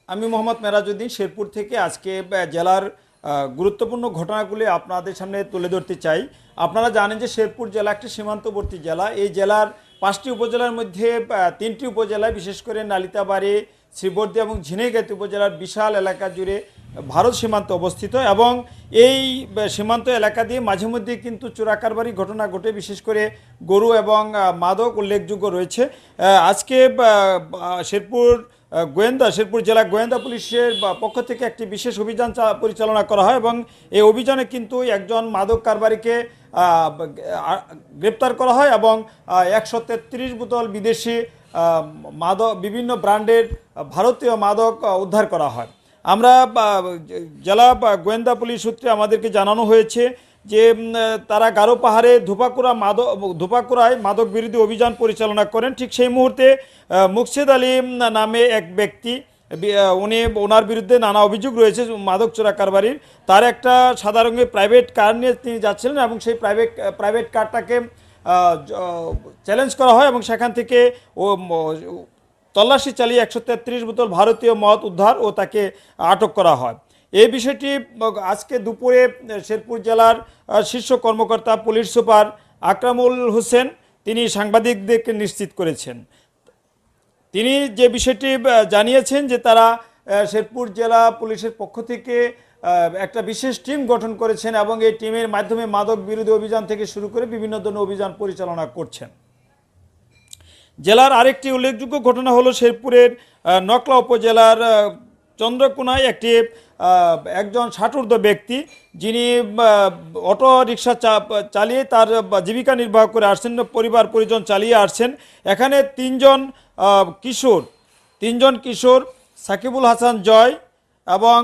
আমি মোহাম্মদ মেরাজউদ্দিন শেরপুর থেকে আজকে জেলার গুরুত্বপূর্ণ ঘটনাগুলি আপনাদের সামনে তুলে ধরতে চাই। আপনারা জানেন যে শেরপুর জেলা একটি সীমান্তবর্তী জেলা। এই জেলার 5টি উপজেলার মধ্যে 3টি উপজেলায়, বিশেষ করে নালিতাবাড়ি, শ্রীবর্দী এবং ঝিনাইগাতি উপজেলার বিশাল এলাকা জুড়ে ভারত সীমান্ত অবস্থিত এবং এই সীমান্ত এলাকা দিয়ে মাঝে মধ্যে কিন্তু চোরাকারবারি ঘটনা ঘটে, বিশেষ করে গরু এবং মাদক উল্লেখযোগ্য রয়েছে। আজকে শেরপুর জেলা গোয়েন্দা পুলিশের পক্ষ থেকে একটি বিশেষ অভিযান পরিচালনা করা হয় এবং এই অভিযানে কিন্তু একজন মাদক কারবারিকে গ্রেপ্তার করা হয় এবং 133 বোতল বিদেশি মাদক, বিভিন্ন ব্র্যান্ডের ভারতীয় মাদক উদ্ধার করা হয়। আমরা জেলা গোয়েন্দা পুলিশ সূত্রে আমাদেরকে জানানো হয়েছে যে তারা গারো পাহাড়ে ধোপাকুড়ায় মাদক বিরোধী অভিযান পরিচালনা করেন। ঠিক সেই মুহূর্তে মুকসেদ আলী নামে এক ব্যক্তি, ওনার বিরুদ্ধে নানা অভিযোগ রয়েছে মাদক চোরা কারবারির। তার একটা সাদা রঙের প্রাইভেট কার নিয়ে তিনি যাচ্ছিলেন এবং সেই প্রাইভেট কারটাকে চ্যালেঞ্জ করা হয় এবং সেখান থেকে তল্লাশি চালিয়ে 133 বোতল ভারতীয় মদ উদ্ধার ও তাকে আটক করা হয়। এই বিষয়টি আজকে দুপুরে শেরপুর জেলার শীর্ষ কর্মকর্তা পুলিশ সুপার আকরামুল হোসেন তিনি সাংবাদিকদেরকে নিশ্চিত করেছেন। তিনি যে বিষয়টি জানিয়েছেন যে তারা শেরপুর জেলা পুলিশের পক্ষ থেকে একটা বিশেষ টিম গঠন করেছেন এবং এই টিমের মাধ্যমে মাদক বিরোধী অভিযান থেকে শুরু করে বিভিন্ন ধরনের অভিযান পরিচালনা করছেন। জেলার আরেকটি উল্লেখযোগ্য ঘটনা হলো শেরপুরের নকলা উপজেলার চন্দ্রকোনায় একজন ষাটোর্ধ্ব ব্যক্তি, যিনি অটো রিক্সা চালিয়ে তার জীবিকা নির্বাহ করে আসছেন, পরিবার পরিজন চালিয়ে আসছেন। এখানে তিনজন কিশোর সাকিবুল হাসান জয় এবং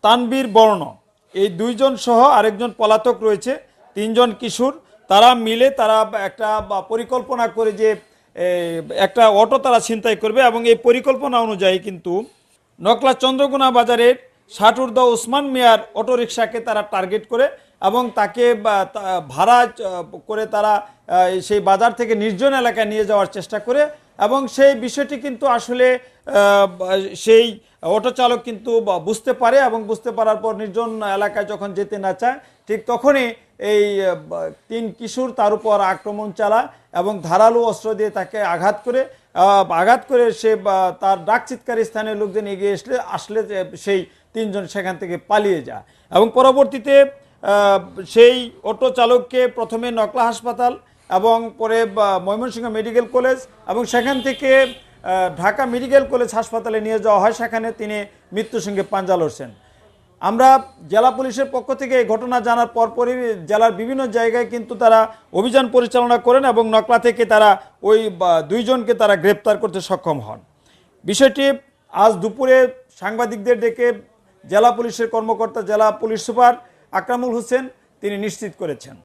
তানবীর বর্ণ, এই দুইজন সহ আরেকজন পলাতক রয়েছে। 3জন কিশোর, তারা মিলে তারা একটা পরিকল্পনা করে যে একটা অটো তারা ছিনতাই করবে এবং এই পরিকল্পনা অনুযায়ী কিন্তু নকলা চন্দ্রকোনা বাজারের ষাটোর্ধ্ব ওসমান মিয়ার অটো রিক্সাকে তারা টার্গেট করে এবং তাকে ভাড়া করে তারা সেই বাজার থেকে নির্জন এলাকায় নিয়ে যাওয়ার চেষ্টা করে এবং সেই বিষয়টি কিন্তু আসলে সেই অটো চালক কিন্তু বুঝতে পারে এবং বুঝতে পারার পর নির্জন এলাকায় যখন যেতে না চায়, ঠিক তখনই এই 3 কিশোর তার উপর আক্রমণ চালায় এবং ধারালো অস্ত্র দিয়ে তাকে আঘাত করে সে তার ডাক চিৎকারী স্থানীয় লোকজন এগিয়ে আসলে সেই 3জন সেখান থেকে পালিয়ে যায় এবং পরবর্তীতে সেই অটো চালককে প্রথমে নকলা হাসপাতাল এবং পরে ময়মনসিংহ মেডিকেল কলেজ এবং সেখান থেকে ঢাকা মেডিকেল কলেজ হাসপাতালে নিয়ে যাওয়া হয়। সেখানে তিনি মৃত্যুর সঙ্গে পাঞ্জা লড়ছেন। আমরা জেলা পুলিশের পক্ষ থেকে এই ঘটনা জানার পরপরই জেলার বিভিন্ন জায়গায় কিন্তু তারা অভিযান পরিচালনা করেন এবং নকলা থেকে তারা ওই 2জনকে তারা গ্রেপ্তার করতে সক্ষম হন। বিষয়টি আজ দুপুরে সাংবাদিকদের ডেকে জেলা পুলিশের কর্মকর্তা জেলা পুলিশ সুপার আকরামুল হোসেন তিনি নিশ্চিত করেছেন।